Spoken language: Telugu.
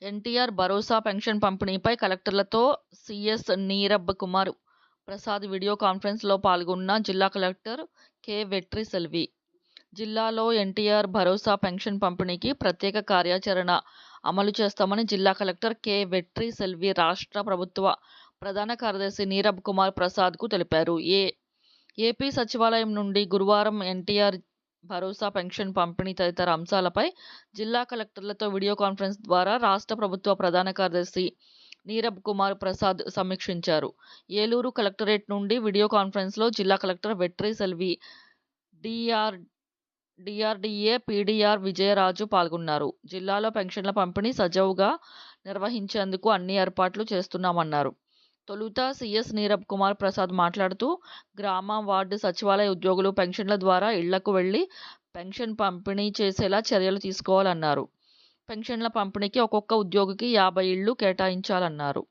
ఎన్టీఆర్ భరోసా పెన్షన్ పంపిణీపై కలెక్టర్లతో సీఎస్ నీరబ్ కుమార్ ప్రసాద్ వీడియో కాన్ఫరెన్స్లో పాల్గొన్న జిల్లా కలెక్టర్ కె. వెట్రిసెల్వి. జిల్లాలో ఎన్టీఆర్ భరోసా పెన్షన్ పంపిణీకి ప్రత్యేక కార్యాచరణ అమలు చేస్తామని జిల్లా కలెక్టర్ కె. వెట్రిసెల్వి రాష్ట్ర ప్రభుత్వ ప్రధాన కార్యదర్శి నీరబ్ కుమార్ ప్రసాద్కు తెలిపారు. ఏపీ సచివాలయం నుండి గురువారం ఎన్టీఆర్ భరోసా పెన్షన్ పంపిణీ తదితర అంశాలపై జిల్లా కలెక్టర్లతో వీడియో కాన్ఫరెన్స్ ద్వారా రాష్ట్ర ప్రభుత్వ ప్రధాన కార్యదర్శి నీరబ్ కుమార్ ప్రసాద్ సమీక్షించారు. ఏలూరు కలెక్టరేట్ నుండి వీడియో కాన్ఫరెన్స్లో జిల్లా collector Vetriselvi, DRDA PDR Vijayaraju పాల్గొన్నారు. జిల్లాలో పెన్షన్ల పంపిణీ సజావుగా నిర్వహించేందుకు అన్ని ఏర్పాట్లు చేస్తున్నామన్నారు. తొలుత సీఎస్ నీరబ్ కుమార్ ప్రసాద్ మాట్లాడుతూ, గ్రామ, వార్డు సచివాలయ ఉద్యోగులు పెన్షన్ల ద్వారా ఇళ్లకు వెళ్లి పెన్షన్ పంపిణీ చేసేలా చర్యలు తీసుకోవాలన్నారు. పెన్షన్ల పంపిణీకి ఒక్కొక్క ఉద్యోగికి 50 ఇళ్లు కేటాయించాలన్నారు.